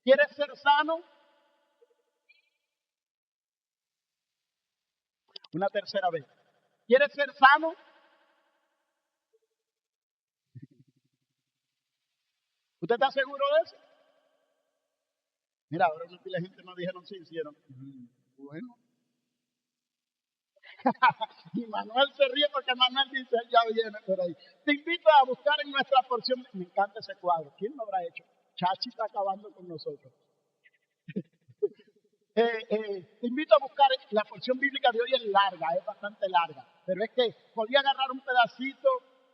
¿Quieres ser sano? Una tercera vez. ¿Quieres ser sano? ¿Usted está seguro de eso? Mira, ahora la gente no dijeron sí, hicieron. Bueno. Y Manuel se ríe porque Manuel dice, ya viene por ahí. Te invito a buscar en nuestra porción. Me encanta ese cuadro. ¿Quién lo habrá hecho? Chachi está acabando con nosotros. Te invito a buscar, la porción bíblica de hoy es larga, es bastante larga, pero es que podía agarrar un pedacito,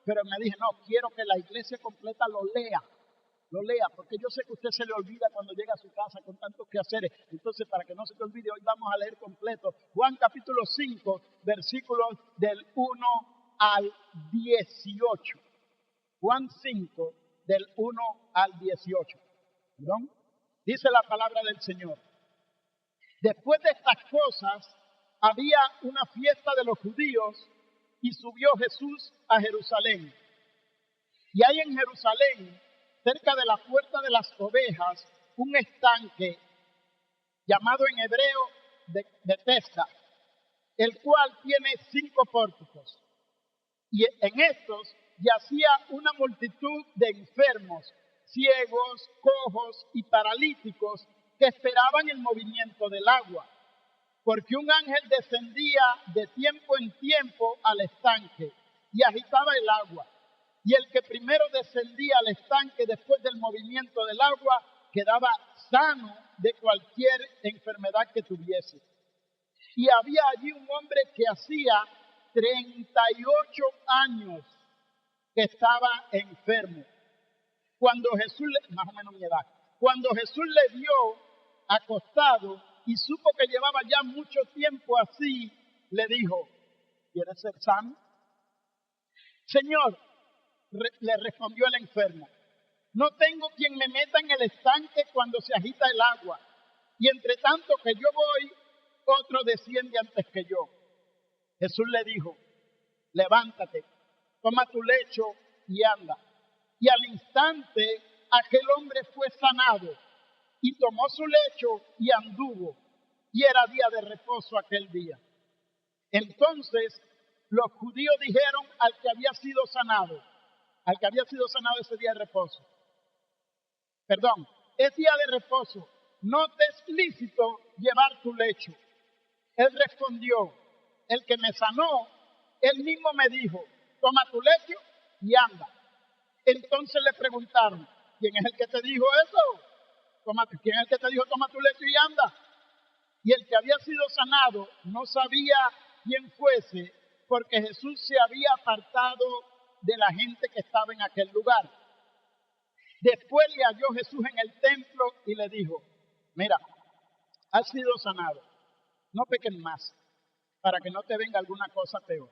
pero me dije, no, quiero que la iglesia completa lo lea, porque yo sé que usted se le olvida cuando llega a su casa con tantos quehaceres. Entonces, para que no se te olvide, hoy vamos a leer completo Juan capítulo 5, versículos del 1 al 18. Juan 5, del 1 al 18. ¿Perdón? Dice la palabra del Señor. Después de estas cosas, había una fiesta de los judíos y subió Jesús a Jerusalén. Y hay en Jerusalén, cerca de la puerta de las ovejas, un estanque llamado en hebreo Betesda, el cual tiene 5 pórticos. Y en estos yacía una multitud de enfermos, ciegos, cojos y paralíticos que esperaban el movimiento del agua, porque un ángel descendía de tiempo en tiempo al estanque y agitaba el agua. Y el que primero descendía al estanque después del movimiento del agua quedaba sano de cualquier enfermedad que tuviese. Y había allí un hombre que hacía 38 años que estaba enfermo. Cuando Jesús, más o menos mi edad, cuando Jesús le vio acostado y supo que llevaba ya mucho tiempo así, le dijo, ¿quieres ser sano? Señor, le respondió el enfermo, no tengo quien me meta en el estanque cuando se agita el agua, y entre tanto que yo voy, otro desciende antes que yo. Jesús le dijo, levántate, toma tu lecho y anda. Y al instante aquel hombre fue sanado y tomó su lecho y anduvo. Y era día de reposo aquel día. Entonces los judíos dijeron al que había sido sanado ese día de reposo, perdón, es día de reposo, no te es lícito llevar tu lecho. Él respondió, el que me sanó, él mismo me dijo, toma tu lecho y anda. Entonces le preguntaron, ¿quién es el que te dijo eso? ¿Quién es el que te dijo, toma tu lecho y anda? Y el que había sido sanado no sabía quién fuese, porque Jesús se había apartado de la gente que estaba en aquel lugar. Después le halló Jesús en el templo y le dijo, mira, has sido sanado, no peques más, para que no te venga alguna cosa peor.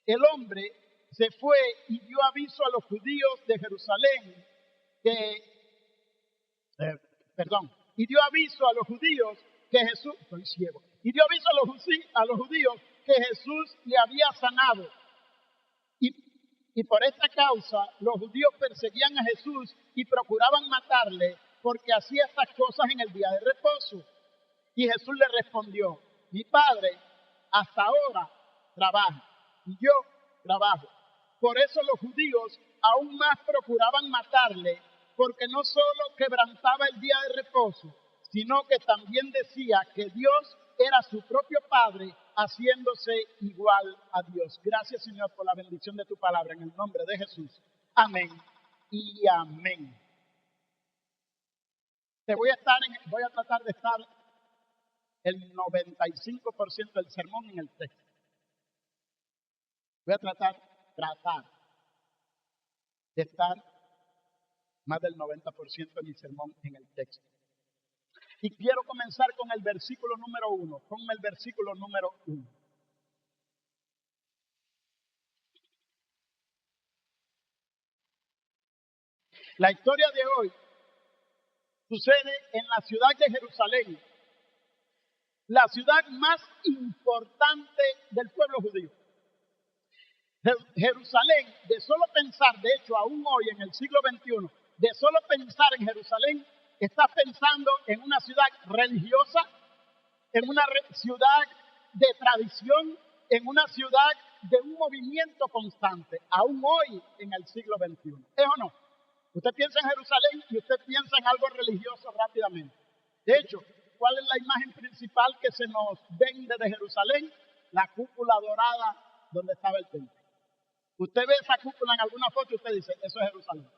El hombre se fue y dio aviso a los judíos de Jerusalén y dio aviso a los judíos que Jesús, estoy ciego, y dio aviso a los judíos que Jesús le había sanado. Y por esta causa los judíos perseguían a Jesús y procuraban matarle porque hacía estas cosas en el día de reposo. Y Jesús le respondió, mi Padre hasta ahora trabaja y yo trabajo. Por eso los judíos aún más procuraban matarle, porque no solo quebrantaba el día de reposo, sino que también decía que Dios era su propio Padre, haciéndose igual a Dios. Gracias, Señor, por la bendición de tu palabra, en el nombre de Jesús. Amén y amén. Voy a tratar de estar el 95% del sermón en el texto. Voy a tratar de estar más del 90% de mi sermón en el texto. Y quiero comenzar con el versículo número 1. Ponme el versículo número 1. La historia de hoy sucede en la ciudad de Jerusalén, la ciudad más importante del pueblo judío. Jerusalén, de solo pensar, de hecho aún hoy en el siglo XXI, de solo pensar en Jerusalén, ¿Estás pensando en una ciudad religiosa, en una ciudad de tradición, en una ciudad de un movimiento constante, aún hoy en el siglo XXI? ¿Es o no? Usted piensa en Jerusalén y usted piensa en algo religioso rápidamente. De hecho, ¿cuál es la imagen principal que se nos vende de Jerusalén? La cúpula dorada donde estaba el templo. Usted ve esa cúpula en alguna foto y usted dice, eso es Jerusalén.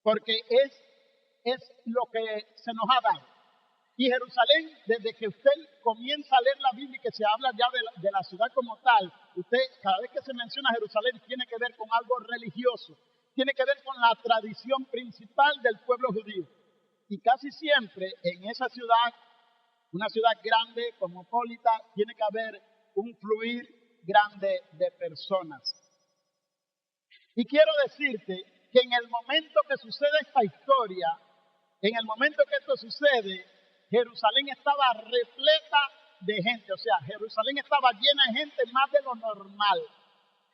Porque es lo que se nos ha dado. Y Jerusalén, desde que usted comienza a leer la Biblia y que se habla ya de la ciudad como tal, usted, cada vez que se menciona Jerusalén, tiene que ver con algo religioso, tiene que ver con la tradición principal del pueblo judío. Y casi siempre en esa ciudad, una ciudad grande, cosmopolita, tiene que haber un fluir grande de personas. Y quiero decirte que en el momento que sucede esta historia, en el momento que esto sucede, Jerusalén estaba repleta de gente. O sea, Jerusalén estaba llena de gente más de lo normal.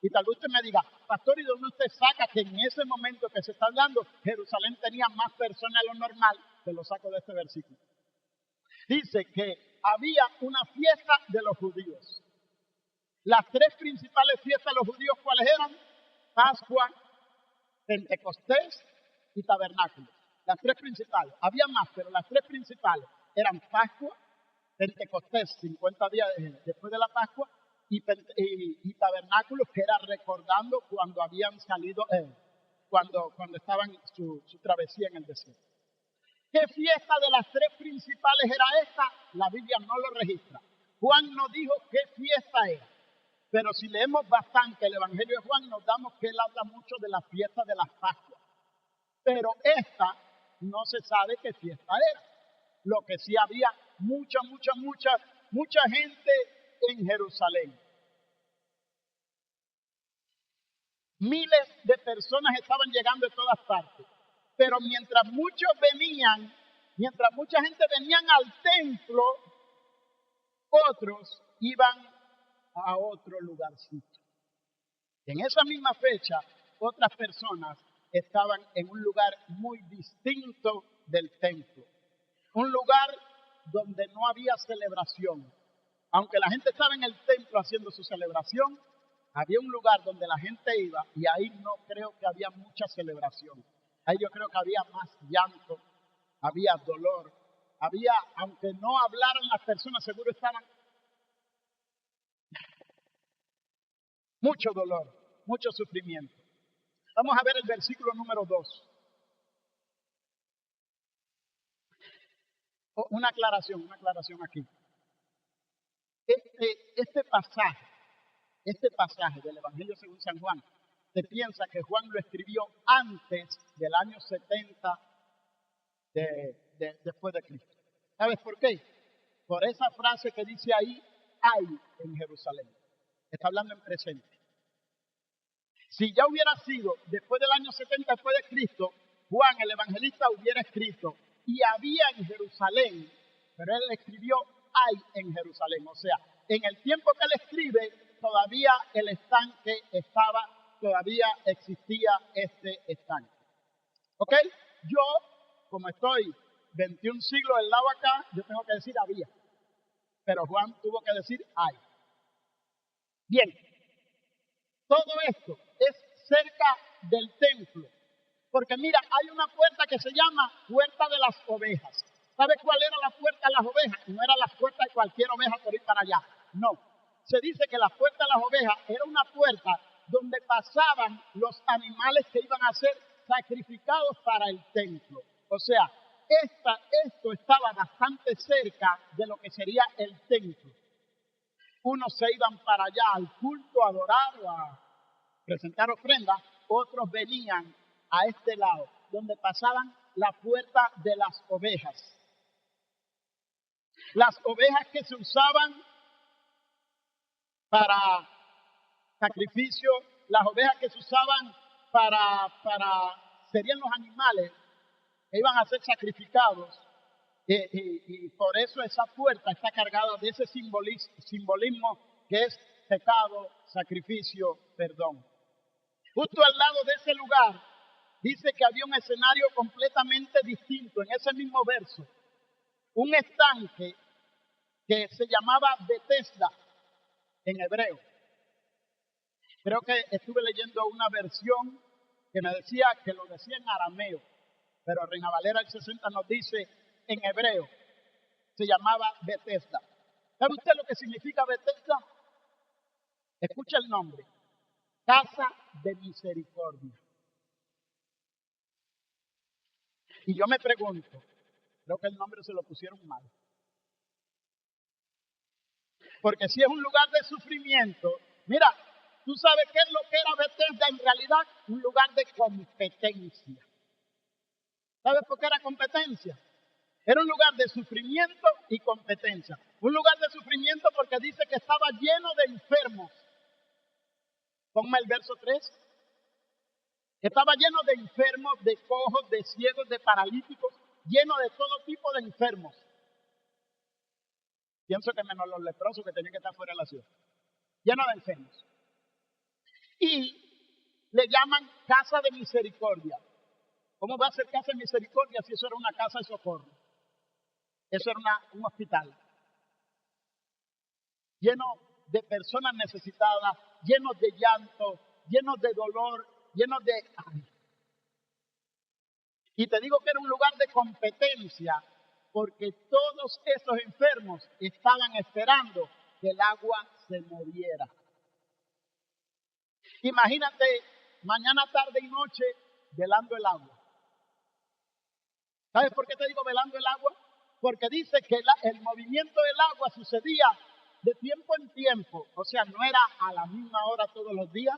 Y tal vez usted me diga, pastor, ¿y dónde usted saca que en ese momento que se está hablando, Jerusalén tenía más personas de lo normal? Te lo saco de este versículo. Dice que había una fiesta de los judíos. Las tres principales fiestas de los judíos, ¿cuáles eran? Pascua, Pentecostés y Tabernáculo. Las tres principales. Había más, pero las tres principales eran Pascua, Pentecostés, 50 días después de la Pascua, y Tabernáculo, que era recordando cuando habían salido, cuando estaban su travesía en el desierto. ¿Qué fiesta de las tres principales era esta? La Biblia no lo registra. Juan no dijo qué fiesta era. Pero si leemos bastante el Evangelio de Juan, nos damos que él habla mucho de la fiesta de las Pascuas. Pero esta no se sabe qué fiesta era. Lo que sí había mucha gente en Jerusalén. Miles de personas estaban llegando de todas partes. Pero mientras mucha gente venían al templo, otros iban a otro lugarcito. En esa misma fecha, otras personas estaban en un lugar muy distinto del templo. Un lugar donde no había celebración. Aunque la gente estaba en el templo haciendo su celebración, había un lugar donde la gente iba y ahí no creo que había mucha celebración. Ahí yo creo que había más llanto, había dolor, aunque no hablaran las personas, seguro estaban mucho dolor, mucho sufrimiento. Vamos a ver el versículo número 2. Una aclaración aquí. Este pasaje del Evangelio según San Juan, se piensa que Juan lo escribió antes del año 70 después de Cristo. ¿Sabes por qué? Por esa frase que dice ahí, hay en Jerusalén. Está hablando en presente. Si ya hubiera sido después del año 70 después de Cristo, Juan el evangelista hubiera escrito, y había en Jerusalén, pero él escribió, hay en Jerusalén. O sea, en el tiempo que él escribe, todavía el estanque estaba, todavía existía este estanque. ¿Ok? Yo, como estoy 21 siglos del lado acá, yo tengo que decir había. Pero Juan tuvo que decir hay. Bien, todo esto es cerca del templo. Porque mira, hay una puerta que se llama Puerta de las Ovejas. ¿Sabe cuál era la puerta de las ovejas? No era la puerta de cualquier oveja por ir para allá. No. Se dice que la puerta de las ovejas era una puerta donde pasaban los animales que iban a ser sacrificados para el templo. O sea, esto estaba bastante cerca de lo que sería el templo. Unos se iban para allá al culto, a adorar o a presentar ofrendas. Otros venían a este lado, donde pasaban la puerta de las ovejas. Las ovejas que se usaban para sacrificio, las ovejas que se usaban serían los animales que iban a ser sacrificados. Y por eso esa puerta está cargada de ese simbolismo que es pecado, sacrificio, perdón. Justo al lado de ese lugar dice que había un escenario completamente distinto en ese mismo verso. Un estanque que se llamaba Betesda en hebreo. Creo que estuve leyendo una versión que me decía que lo decía en arameo, pero Reina Valera del 60 nos dice en hebreo. Se llamaba Betesda. ¿Sabe usted lo que significa Betesda? Escucha el nombre. Casa de misericordia. Y yo me pregunto, creo que el nombre se lo pusieron mal. Porque si es un lugar de sufrimiento, mira, tú sabes qué es lo que era Betesda en realidad, un lugar de competencia. ¿Sabes por qué era competencia? Era un lugar de sufrimiento y competencia. Un lugar de sufrimiento porque dice que estaba lleno de enfermos. Ponme el verso 3. Estaba lleno de enfermos, de cojos, de ciegos, de paralíticos, lleno de todo tipo de enfermos. Pienso que menos los leprosos que tenían que estar fuera de la ciudad. Lleno de enfermos. Y le llaman casa de misericordia. ¿Cómo va a ser casa de misericordia si eso era una casa de socorro? Eso era un hospital. Lleno de personas necesitadas, llenos de llanto, llenos de dolor, llenos de... Y te digo que era un lugar de competencia, porque todos esos enfermos estaban esperando que el agua se moviera. Imagínate mañana, tarde y noche velando el agua. ¿Sabes por qué te digo velando el agua? Porque dice que el movimiento del agua sucedía de tiempo en tiempo. O sea, no era a la misma hora todos los días,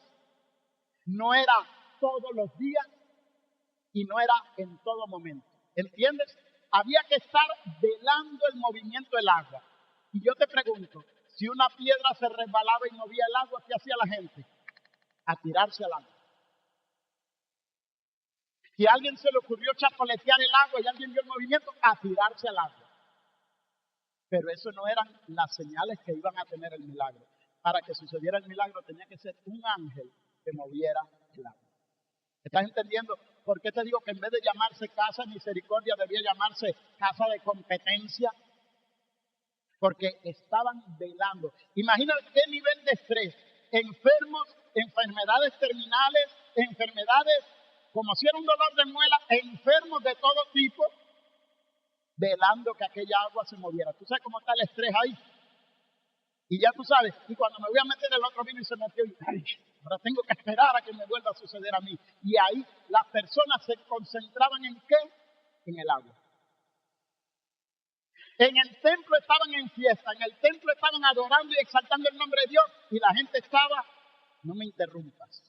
no era todos los días y no era en todo momento. ¿Entiendes? Había que estar velando el movimiento del agua. Y yo te pregunto, si una piedra se resbalaba y movía el agua, ¿qué hacía la gente? A tirarse al agua. Si a alguien se le ocurrió chapoletear el agua y alguien vio el movimiento, a tirarse al agua. Pero eso no eran las señales que iban a tener el milagro. Para que sucediera el milagro tenía que ser un ángel que moviera el agua. ¿Estás entendiendo por qué te digo que en vez de llamarse casa de misericordia debía llamarse casa de competencia? Porque estaban velando. Imagina qué nivel de estrés. Enfermos, enfermedades terminales, enfermedades como si era un dolor de muela, enfermos de todo tipo, velando que aquella agua se moviera. ¿Tú sabes cómo está el estrés ahí? Y ya tú sabes, y cuando me voy a meter el otro vino y se metió, y ay, ahora tengo que esperar a que me vuelva a suceder a mí. Y ahí las personas se concentraban en ¿qué? En el agua. En el templo estaban en fiesta, en el templo estaban adorando y exaltando el nombre de Dios, y la gente estaba, no me interrumpas,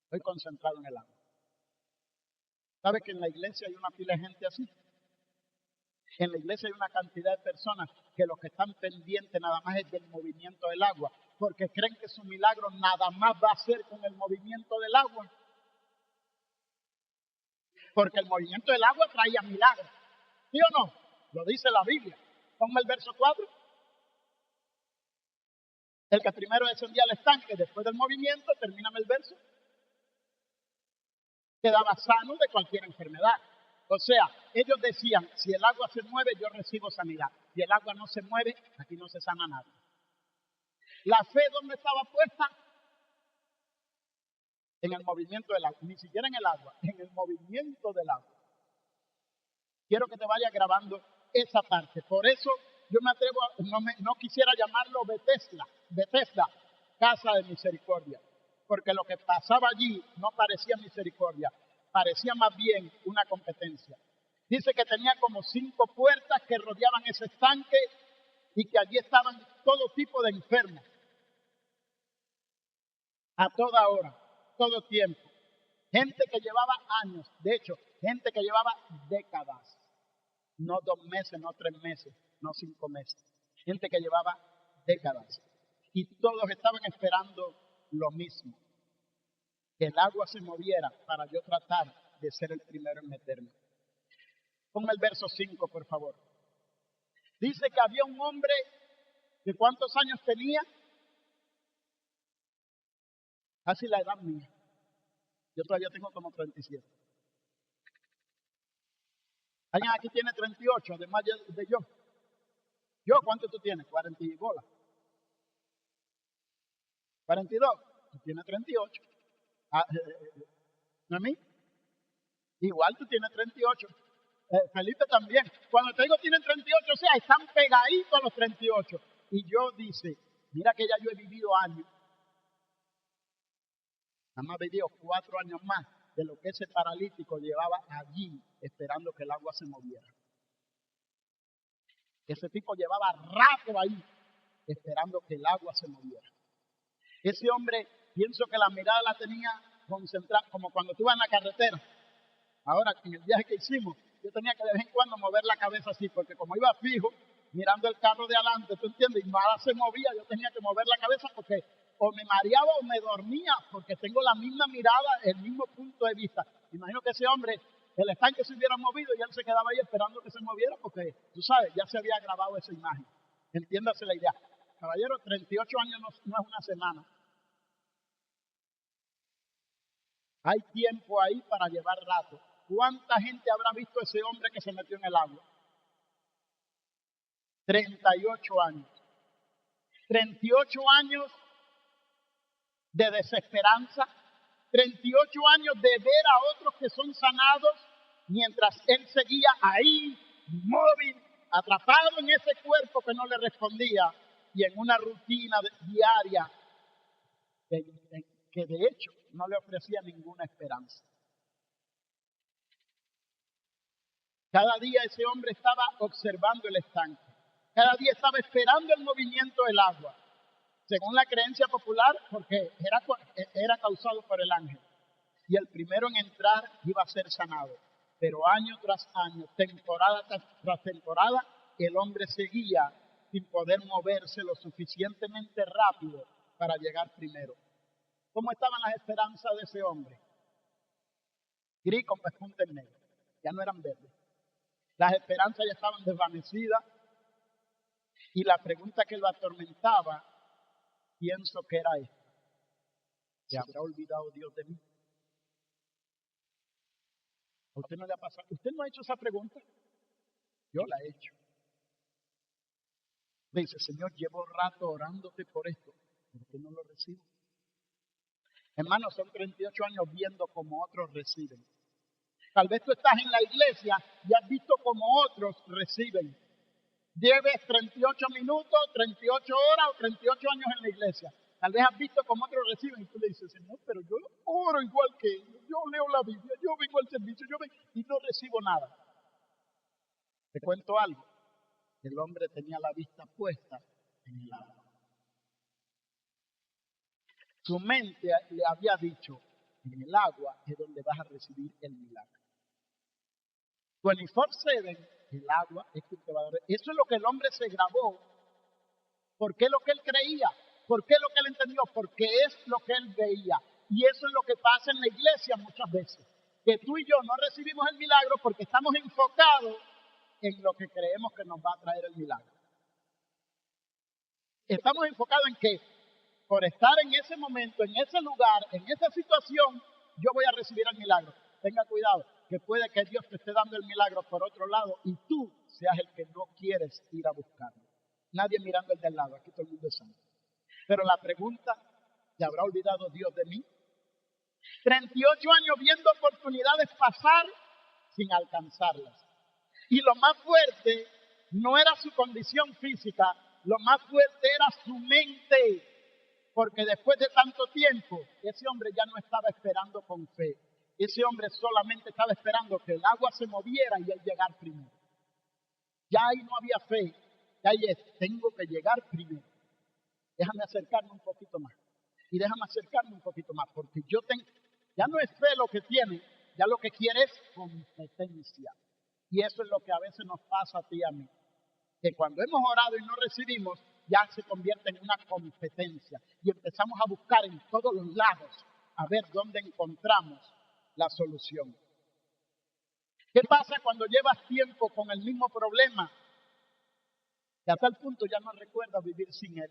estoy concentrado en el agua. ¿Sabe que en la iglesia hay una pila de gente así? En la iglesia hay una cantidad de personas que lo que están pendientes nada más es del movimiento del agua, porque creen que su milagro nada más va a ser con el movimiento del agua. Porque el movimiento del agua traía milagros. ¿Sí o no? Lo dice la Biblia. Ponme el verso 4. El que primero descendía al estanque después del movimiento, termíname el verso, quedaba sano de cualquier enfermedad. O sea, ellos decían, si el agua se mueve, yo recibo sanidad. Si el agua no se mueve, aquí no se sana nada. La fe, ¿dónde estaba puesta? En el movimiento del agua. Ni siquiera en el agua, en el movimiento del agua. Quiero que te vaya grabando esa parte. Por eso yo me atrevo, no quisiera llamarlo Betesda, casa de misericordia. Porque lo que pasaba allí no parecía misericordia, parecía más bien una competencia. Dice que tenía como 5 puertas que rodeaban ese estanque y que allí estaban todo tipo de enfermos. A toda hora, todo tiempo. Gente que llevaba años, de hecho, gente que llevaba décadas. No 2 meses, no 3 meses, no 5 meses. Gente que llevaba décadas. Y todos estaban esperando lo mismo. Que el agua se moviera para yo tratar de ser el primero en meterme. Ponme el verso 5, por favor. Dice que había un hombre de ¿cuántos años tenía? Casi la edad mía. Yo todavía tengo como 37. ¿Alguien aquí tiene 38, además de yo? ¿Yo cuánto tú tienes? 40 y bola. 42. Tú tienes 38. Ah, ¿no es mí? Igual tú tienes 38. Felipe también. Cuando te digo tienen 38, o sea, están pegaditos a los 38. Y yo dice, mira que ya yo he vivido años. Nada más vivido 4 años más de lo que ese paralítico llevaba allí esperando que el agua se moviera. Ese tipo llevaba rato ahí esperando que el agua se moviera. Ese hombre, pienso que la mirada la tenía concentrada, como cuando tú vas en la carretera. Ahora, en el viaje que hicimos, yo tenía que de vez en cuando mover la cabeza así, porque como iba fijo, mirando el carro de adelante, ¿tú entiendes? Y nada se movía, yo tenía que mover la cabeza porque o me mareaba o me dormía, porque tengo la misma mirada, el mismo punto de vista. Imagino que ese hombre, el estanque se hubiera movido y él se quedaba ahí esperando que se moviera, porque, tú sabes, ya se había grabado esa imagen. Entiéndase la idea. Caballero, 38 años no es una semana. Hay tiempo ahí para llevar rato. ¿Cuánta gente habrá visto ese hombre que se metió en el agua? 38 años. 38 años de desesperanza. 38 años de ver a otros que son sanados mientras él seguía ahí, inmóvil, atrapado en ese cuerpo que no le respondía y en una rutina diaria que de hecho no le ofrecía ninguna esperanza. Cada día ese hombre estaba observando el estanque. Cada día estaba esperando el movimiento del agua. Según la creencia popular, porque era causado por el ángel. Y el primero en entrar iba a ser sanado. Pero año tras año, temporada tras temporada, el hombre seguía sin poder moverse lo suficientemente rápido para llegar primero. ¿Cómo estaban las esperanzas de ese hombre? Gris con pespunta en negro. Ya no eran verdes. Las esperanzas ya estaban desvanecidas y la pregunta que lo atormentaba, pienso que era esta: ¿se habrá olvidado Dios de mí? ¿A usted no le ha pasado? ¿Usted no ha hecho esa pregunta? Yo la he hecho. Le dice, Señor, llevo rato orándote por esto, ¿por qué no lo recibo? Hermanos, son 38 años viendo cómo otros reciben. Tal vez tú estás en la iglesia y has visto cómo otros reciben. Lleves 38 minutos, 38 horas o 38 años en la iglesia. Tal vez has visto cómo otros reciben y tú le dices, Señor, pero yo oro igual que ellos. Yo leo la Biblia, yo vengo al servicio, y no recibo nada. Te cuento algo. El hombre tenía la vista puesta en el agua. Su mente le había dicho, en el agua es donde vas a recibir el milagro. 24/7, el agua es que te va a dar. Eso es lo que el hombre se grabó. ¿Por qué lo que él creía? ¿Por qué lo que él entendió? Porque es lo que él veía. Y eso es lo que pasa en la iglesia muchas veces. Que tú y yo no recibimos el milagro porque estamos enfocados en lo que creemos que nos va a traer el milagro. Estamos enfocados en que por estar en ese momento, en ese lugar, en esa situación, yo voy a recibir el milagro. Tenga cuidado, que puede que Dios te esté dando el milagro por otro lado y tú seas el que no quieres ir a buscarlo. Nadie mirando el del lado, aquí todo el mundo es santo. Pero la pregunta, ¿se habrá olvidado Dios de mí? 38 años viendo oportunidades pasar sin alcanzarlas. Y lo más fuerte no era su condición física, lo más fuerte era su mente. Porque después de tanto tiempo, ese hombre ya no estaba esperando con fe. Ese hombre solamente estaba esperando que el agua se moviera y él llegar primero. Ya ahí no había fe. Ya ahí es, tengo que llegar primero. Déjame acercarme un poquito más. Y déjame acercarme un poquito más. Porque ya no es fe lo que tiene, ya lo que quiere es competencia. Y eso es lo que a veces nos pasa a ti y a mí. Que cuando hemos orado y no recibimos, ya se convierte en una competencia. Y empezamos a buscar en todos los lados a ver dónde encontramos la solución. ¿Qué pasa cuando llevas tiempo con el mismo problema? Que a tal punto ya no recuerdas vivir sin él.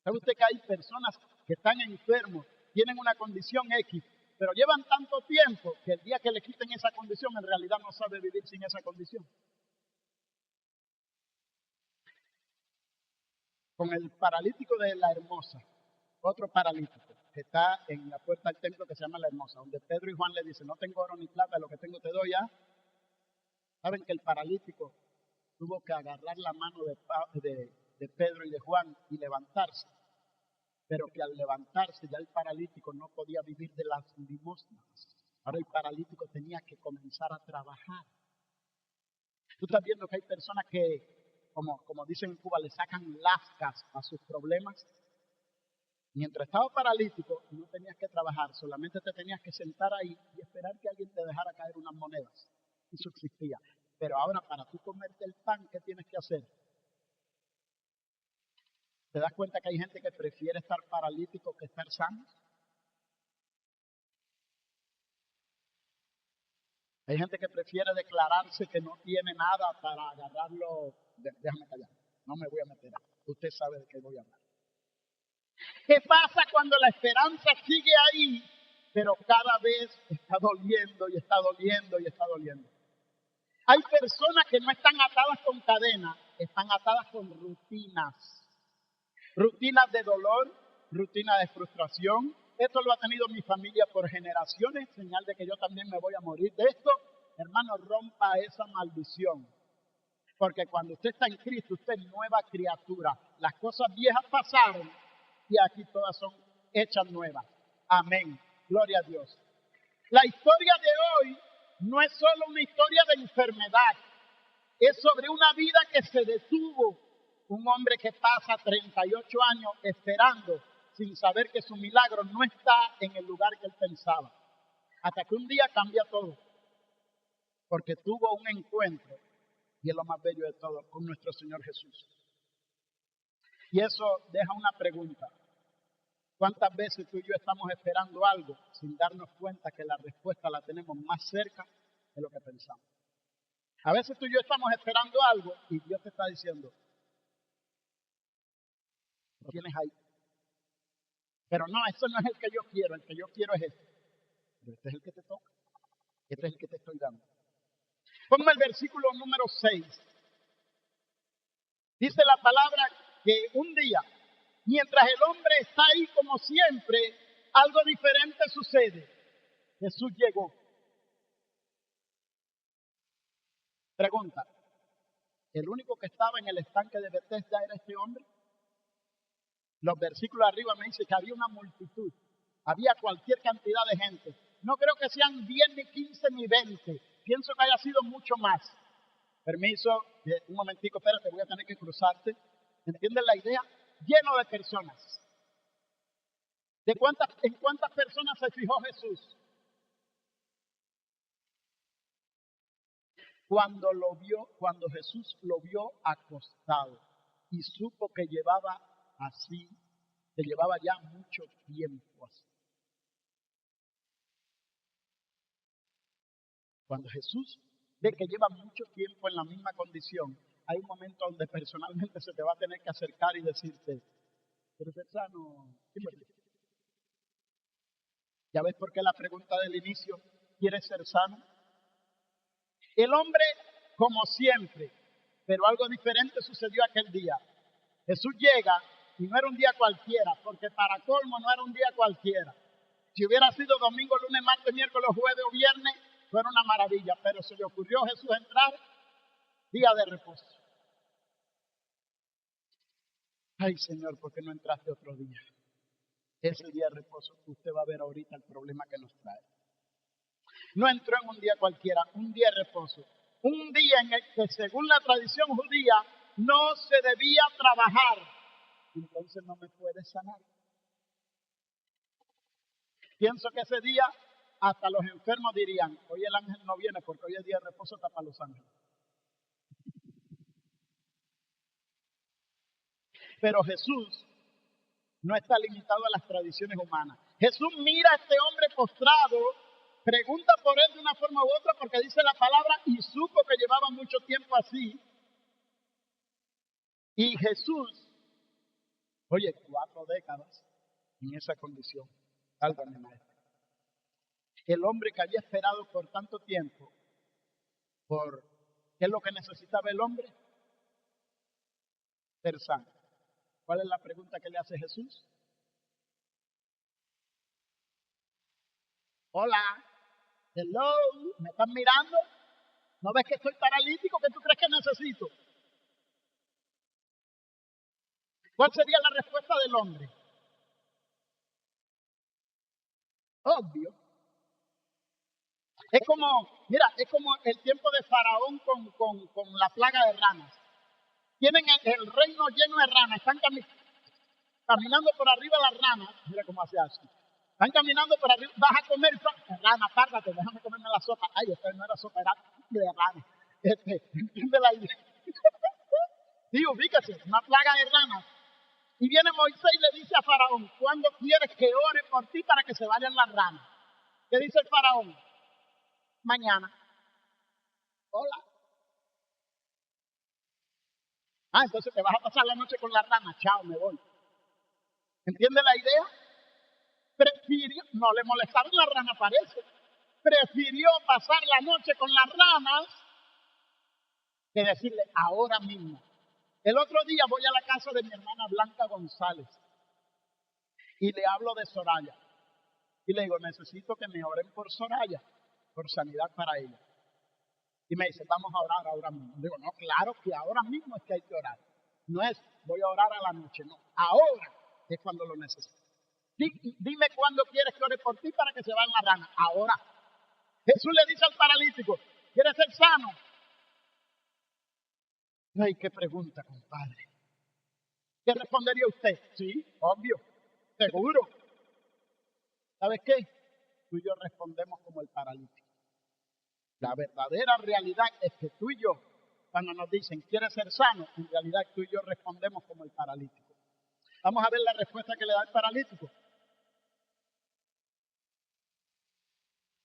¿Sabe usted que hay personas que están enfermos, tienen una condición X, pero llevan tanto tiempo que el día que le quiten esa condición, en realidad no sabe vivir sin esa condición. Con el paralítico de la Hermosa, otro paralítico que está en la puerta del templo que se llama la Hermosa, donde Pedro y Juan le dicen, no tengo oro ni plata, lo que tengo te doy ya. Saben que el paralítico tuvo que agarrar la mano de Pedro y de Juan y levantarse, pero que al levantarse ya el paralítico no podía vivir de las limosnas. Ahora el paralítico tenía que comenzar a trabajar. Tú estás viendo que hay personas que, como dicen en Cuba, le sacan lascas a sus problemas. Mientras estaba paralítico, no tenías que trabajar, solamente te tenías que sentar ahí y esperar que alguien te dejara caer unas monedas. Y subsistía. Pero ahora, para tú comerte el pan, ¿qué tienes que hacer? ¿Te das cuenta que hay gente que prefiere estar paralítico que estar sano? Hay gente que prefiere declararse que no tiene nada para agarrarlo. Déjame callar, no me voy a meter. Usted sabe de qué voy a hablar. ¿Qué pasa cuando la esperanza sigue ahí, pero cada vez está doliendo y está doliendo y está doliendo? Hay personas que no están atadas con cadenas, están atadas con rutinas. Rutinas de dolor, rutinas de frustración. Esto lo ha tenido mi familia por generaciones, señal de que yo también me voy a morir de esto. Hermano, rompa esa maldición. Porque cuando usted está en Cristo, usted es nueva criatura. Las cosas viejas pasaron y aquí todas son hechas nuevas. Amén. Gloria a Dios. La historia de hoy no es solo una historia de enfermedad. Es sobre una vida que se detuvo. Un hombre que pasa 38 años esperando sin saber que su milagro no está en el lugar que él pensaba. Hasta que un día cambia todo. Porque tuvo un encuentro, y es lo más bello de todo, con nuestro Señor Jesús. Y eso deja una pregunta. ¿Cuántas veces tú y yo estamos esperando algo sin darnos cuenta que la respuesta la tenemos más cerca de lo que pensamos? A veces tú y yo estamos esperando algo y Dios te está diciendo, lo tienes ahí. Pero no, eso no es el que yo quiero, el que yo quiero es este. Pero este es el que te toca, este es el que te estoy dando. Ponme el versículo número 6. Dice la palabra que un día, mientras el hombre está ahí como siempre, algo diferente sucede. Jesús llegó. Pregunta, ¿el único que estaba en el estanque de Bethesda era este hombre? Los versículos arriba me dicen que había una multitud, había cualquier cantidad de gente. No creo que sean 10, ni 15, ni 20. Pienso que haya sido mucho más. Permiso, un momentico, espérate, voy a tener que cruzarte. ¿Entienden la idea? Lleno de personas. ¿En cuántas personas se fijó Jesús? Cuando Jesús lo vio acostado y supo que llevaba ya mucho tiempo así. Cuando Jesús ve que lleva mucho tiempo en la misma condición, hay un momento donde personalmente se te va a tener que acercar y decirte, ¿quieres ser sano? ¿Ya ves por qué la pregunta del inicio, ¿quieres ser sano? El hombre, como siempre, pero algo diferente sucedió aquel día. Jesús llega y no era un día cualquiera, porque para colmo no era un día cualquiera. Si hubiera sido domingo, lunes, martes, miércoles, jueves o viernes, fuera una maravilla, pero se le ocurrió a Jesús entrar día de reposo. Ay, Señor, ¿por qué no entraste otro día? Ese día de reposo, usted va a ver ahorita el problema que nos trae. No entró en un día cualquiera, un día de reposo. Un día en el que, según la tradición judía, no se debía trabajar. Entonces no me puede sanar. Pienso que ese día hasta los enfermos dirían, hoy el ángel no viene porque hoy es día de reposo, está para los ángeles. Pero Jesús no está limitado a las tradiciones humanas. Jesús mira a este hombre postrado, pregunta por él de una forma u otra porque dice la palabra y supo que llevaba mucho tiempo así. Y Jesús, oye, 4 décadas en esa condición. Álvame, maestro. El hombre que había esperado por tanto tiempo, ¿qué es lo que necesitaba el hombre? Ser sano. ¿Cuál es la pregunta que le hace Jesús? Hola, hello, ¿me están mirando? ¿No ves que estoy paralítico? ¿Qué tú crees que necesito? ¿Cuál sería la respuesta del hombre? Obvio. Es como, mira, es como el tiempo de Faraón con la plaga de ranas. Tienen el reino lleno de ranas, están caminando por arriba las ranas. Mira cómo hace así. Están caminando por arriba, vas a comer, rana, párgate, déjame comerme la sopa. Ay, esta no era sopa, era de rana. ¿Entiende la idea? Sí, ubíquese, una plaga de ranas. Y viene Moisés y le dice a Faraón, ¿cuándo quieres que ore por ti para que se vayan las ranas? ¿Qué dice el Faraón? Mañana. Hola. Ah, entonces te vas a pasar la noche con las ranas. Chao, me voy. ¿Entiende la idea? Prefirió, no le molestaron las ranas, parece. Prefirió pasar la noche con las ranas que decirle ahora mismo. El otro día voy a la casa de mi hermana Blanca González y le hablo de Soraya. Y le digo, necesito que me oren por Soraya, por sanidad para ella. Y me dice, vamos a orar ahora mismo. Digo, no, claro que ahora mismo es que hay que orar. No es, voy a orar a la noche, no. Ahora es cuando lo necesito. Dime cuándo quieres que ore por ti para que se vayan las ranas. Ahora. Jesús le dice al paralítico, ¿quieres ser sano? Ay, qué pregunta, compadre. ¿Qué respondería usted? Sí, obvio, seguro. ¿Sabes qué? Tú y yo respondemos como el paralítico. La verdadera realidad es que tú y yo, cuando nos dicen, ¿quieres ser sano? En realidad tú y yo respondemos como el paralítico. Vamos a ver la respuesta que le da el paralítico.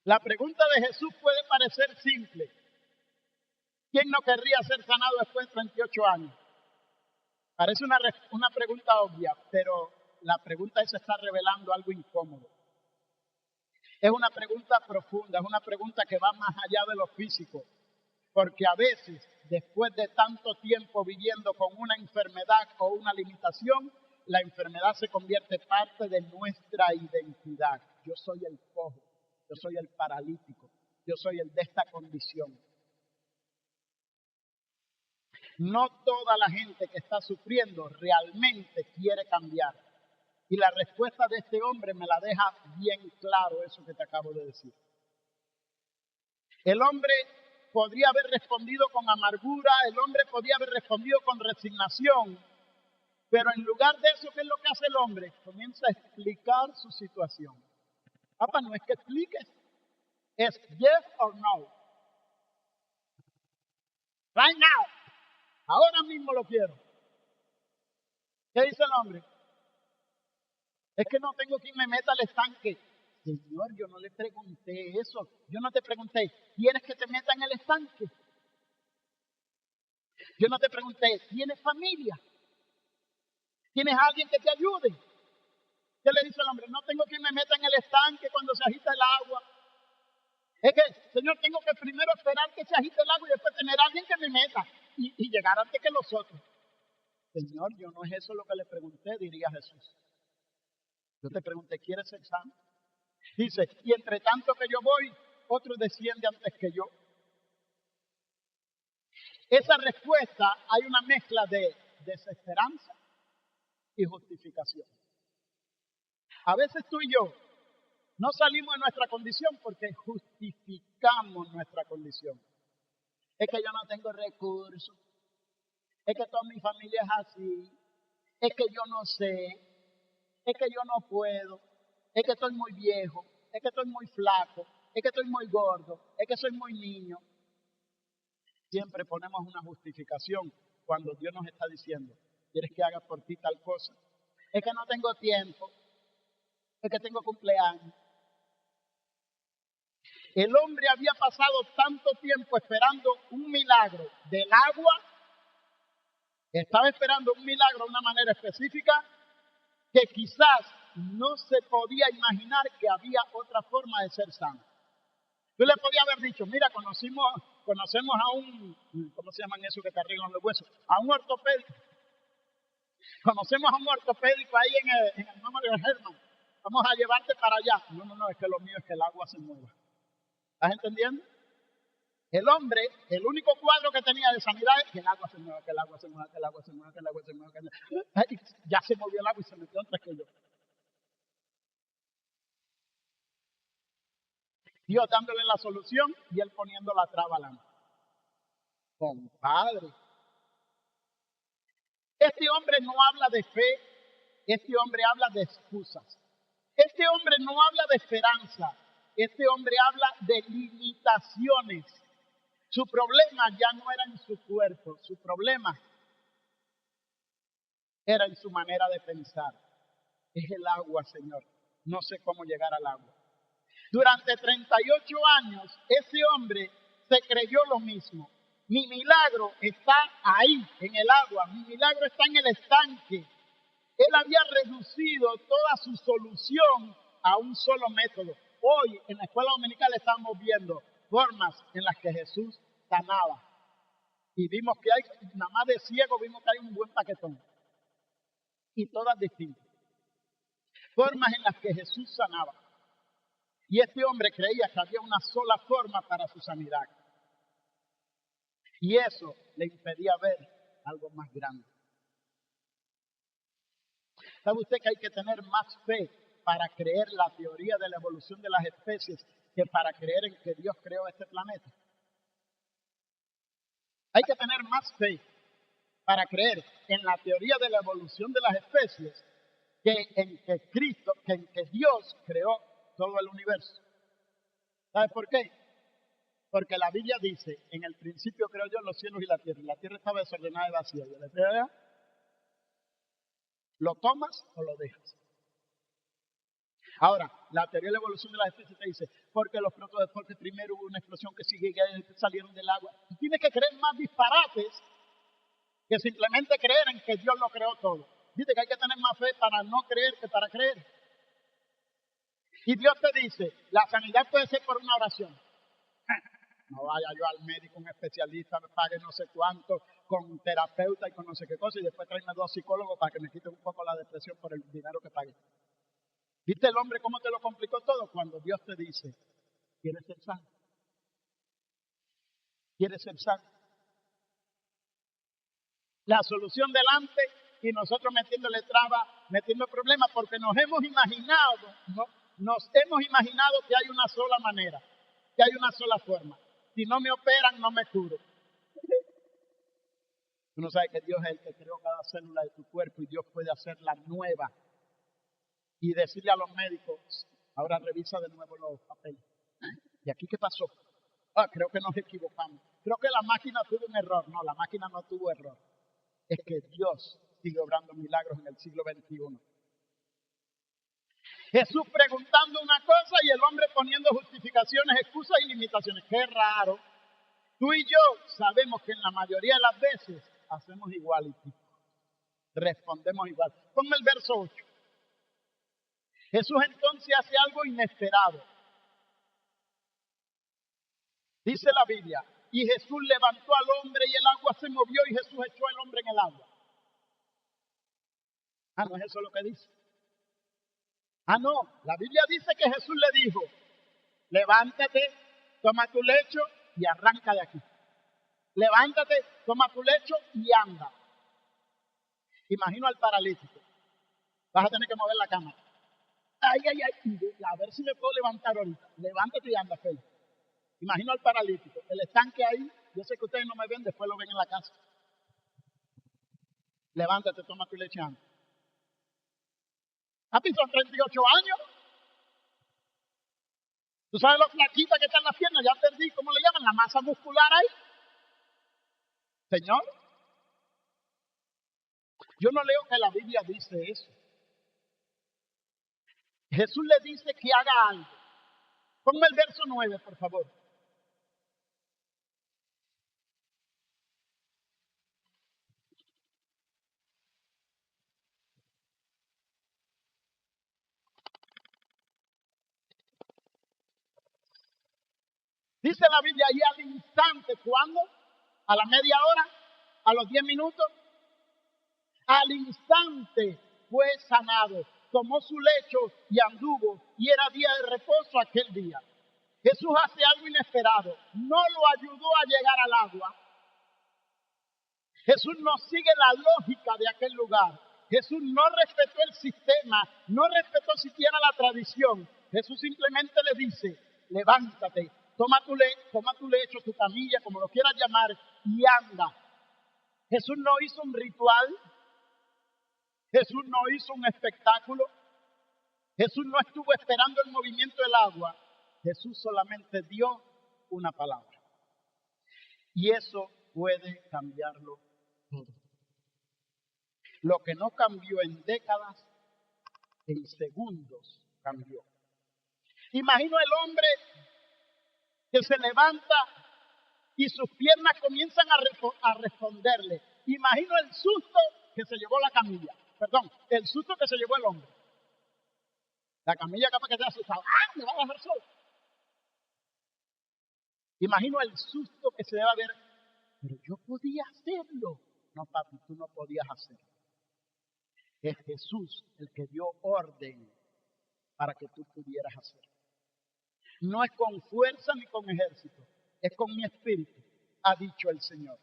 La pregunta de Jesús puede parecer simple. ¿Quién no querría ser sanado después de 38 años? Parece una pregunta obvia, pero la pregunta esa está revelando algo incómodo. Es una pregunta profunda, es una pregunta que va más allá de lo físico, porque a veces, después de tanto tiempo viviendo con una enfermedad o una limitación, la enfermedad se convierte en parte de nuestra identidad. Yo soy el cojo, yo soy el paralítico, yo soy el de esta condición. No toda la gente que está sufriendo realmente quiere cambiar. Y la respuesta de este hombre me la deja bien claro eso que te acabo de decir. El hombre podría haber respondido con amargura, el hombre podría haber respondido con resignación, pero en lugar de eso, ¿qué es lo que hace el hombre? Comienza a explicar su situación. Papá, no es que expliques, es yes or no. Right now, ahora mismo lo quiero. ¿Qué dice el hombre? Es que no tengo quien me meta al estanque. Señor, yo no le pregunté eso. Yo no te pregunté, ¿quieres que te meta en el estanque? Yo no te pregunté, ¿tienes familia? ¿Tienes alguien que te ayude? ¿Qué le dice el hombre? No tengo quien me meta en el estanque cuando se agita el agua. Es que, Señor, tengo que primero esperar que se agite el agua y después tener a alguien que me meta y llegar antes que los otros. Señor, yo no es eso lo que le pregunté, diría Jesús. Yo te pregunté, ¿quieres ser sano? Dice, y entre tanto que yo voy, otro desciende antes que yo. Esa respuesta hay una mezcla de desesperanza y justificación. A veces tú y yo no salimos de nuestra condición porque justificamos nuestra condición. Es que yo no tengo recursos, es que toda mi familia es así, es que yo no sé, es que yo no puedo, es que estoy muy viejo, es que estoy muy flaco, es que estoy muy gordo, es que soy muy niño. Siempre ponemos una justificación cuando Dios nos está diciendo, ¿quieres que haga por ti tal cosa? Es que no tengo tiempo, es que tengo cumpleaños. El hombre había pasado tanto tiempo esperando un milagro del agua, estaba esperando un milagro de una manera específica, que quizás no se podía imaginar que había otra forma de ser sano. Tú le podías haber dicho, mira, conocemos a un, ¿cómo se llaman esos que te arreglan los huesos? A un ortopédico. Conocemos a un ortopédico ahí en el nombre de Herman. Vamos a llevarte para allá. No, es que lo mío es que el agua se mueva. ¿Estás entendiendo? El hombre, el único cuadro que tenía de sanidad es que el agua se mueva, que el agua se mueva, que el agua se mueva, que el agua se mueva. Ay, ya se movió el agua y se metió entre que yo. Dios dándole la solución y él poniendo la traba a la mano. Compadre. Este hombre no habla de fe, este hombre habla de excusas. Este hombre no habla de esperanza, este hombre habla de limitaciones. Su problema ya no era en su cuerpo, su problema era en su manera de pensar. Es el agua, Señor. No sé cómo llegar al agua. Durante 38 años, ese hombre se creyó lo mismo. Mi milagro está ahí, en el agua. Mi milagro está en el estanque. Él había reducido toda su solución a un solo método. Hoy, en la escuela dominical, estamos viendo formas en las que Jesús sanaba. Y vimos que hay, nada más de ciego, vimos que hay un buen paquetón. Y todas distintas. Formas en las que Jesús sanaba. Y este hombre creía que había una sola forma para su sanidad. Y eso le impedía ver algo más grande. ¿Sabe usted que hay que tener más fe para creer la teoría de la evolución de las especies que para creer en que Dios creó este planeta? Hay que tener más fe para creer en la teoría de la evolución de las especies que en que Cristo, que en que Dios creó todo el universo. ¿Sabe por qué? Porque la Biblia dice, en el principio creó Dios los cielos y la tierra estaba desordenada y vacía. Y le digo, ¿lo tomas o lo dejas? Ahora, la teoría de la evolución de las especies te dice, porque los protodeportes primero hubo una explosión que sigue y salieron del agua. Tú tienes que creer más disparates que simplemente creer en que Dios lo creó todo. Dice que hay que tener más fe para no creer que para creer. Y Dios te dice, la sanidad puede ser por una oración. No vaya yo al médico, un especialista, me pague no sé cuánto, con terapeuta y con no sé qué cosa, y después tráeme 2 psicólogos para que me quiten un poco la depresión por el dinero que pagué. ¿Viste el hombre cómo te lo complicó todo? Cuando Dios te dice, ¿quieres ser sano? ¿Quieres ser sano? La solución delante y nosotros metiéndole traba, metiendo problemas, porque nos hemos imaginado que hay una sola manera, que hay una sola forma. Si no me operan, no me curo. Tú no sabes que Dios es el que creó cada célula de tu cuerpo y Dios puede hacerla nueva. Y decirle a los médicos, ahora revisa de nuevo los papeles. ¿Y aquí qué pasó? Creo que nos equivocamos. Creo que la máquina tuvo un error. No, la máquina no tuvo error. Es que Dios sigue obrando milagros en el siglo XXI. Jesús preguntando una cosa y el hombre poniendo justificaciones, excusas y limitaciones. Qué raro. Tú y yo sabemos que en la mayoría de las veces hacemos igual y respondemos igual. Ponme el verso 8. Jesús entonces hace algo inesperado. Dice la Biblia, y Jesús levantó al hombre y el agua se movió y Jesús echó al hombre en el agua. No es eso lo que dice. No, la Biblia dice que Jesús le dijo, levántate, toma tu lecho y arranca de aquí. Levántate, toma tu lecho y anda. Imagino al paralítico. Vas a tener que mover la cama. Ay, a ver si me puedo levantar ahorita. Levántate y anda, Félix. Imagino al paralítico. El estanque ahí, yo sé que ustedes no me ven, después lo ven en la casa. Levántate, toma tu leche y anda. Papi, son 38 años. ¿Tú sabes lo flaquita que está en las piernas? Ya perdí, ¿cómo le llaman? La masa muscular ahí. Señor, yo no leo que la Biblia dice eso. Jesús le dice que haga algo. Ponme el verso 9, por favor. Dice la Biblia, y al instante, ¿cuándo? ¿A la media hora? ¿A los 10 minutos? Al instante fue sanado, tomó su lecho y anduvo, y era día de reposo aquel día. Jesús hace algo inesperado, no lo ayudó a llegar al agua. Jesús no sigue la lógica de aquel lugar. Jesús no respetó el sistema, no respetó siquiera la tradición. Jesús simplemente le dice, levántate, toma tu lecho, tu camilla, como lo quieras llamar, y anda. Jesús no hizo un ritual, Jesús no hizo un espectáculo, Jesús no estuvo esperando el movimiento del agua. Jesús solamente dio una palabra. Y eso puede cambiarlo todo. Lo que no cambió en décadas, en segundos cambió. Imagino el hombre que se levanta y sus piernas comienzan a responderle. Imagino el susto que se llevó la camilla. Perdón, el susto que se llevó el hombre. La camilla capaz que se asustaba. ¡Ah! Me va a dejar solo. Imagino el susto que se debe haber. Pero yo podía hacerlo. No, papi, tú no podías hacerlo. Es Jesús el que dio orden para que tú pudieras hacerlo. No es con fuerza ni con ejército, es con mi espíritu, ha dicho el Señor.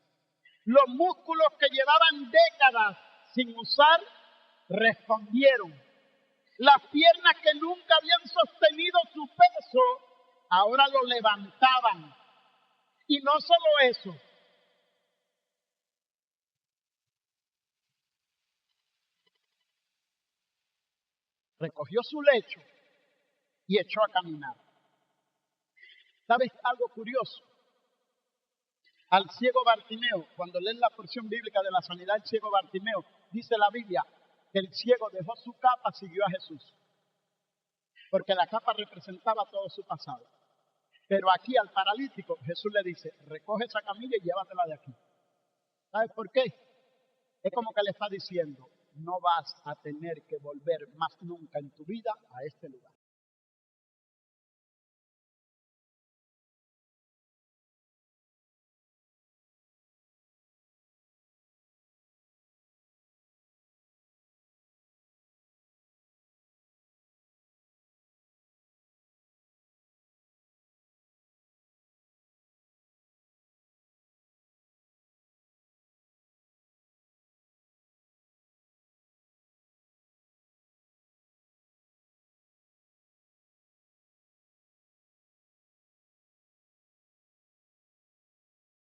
Los músculos que llevaban décadas sin usar, respondieron. Las piernas que nunca habían sostenido su peso, ahora lo levantaban. Y no solo eso. Recogió su lecho y echó a caminar. ¿Sabes algo curioso? Al ciego Bartimeo, cuando leen la porción bíblica de la sanidad del ciego Bartimeo, dice la Biblia que el ciego dejó su capa, siguió a Jesús. Porque la capa representaba todo su pasado. Pero aquí al paralítico Jesús le dice, recoge esa camilla y llévatela de aquí. ¿Sabes por qué? Es como que le está diciendo, no vas a tener que volver más nunca en tu vida a este lugar.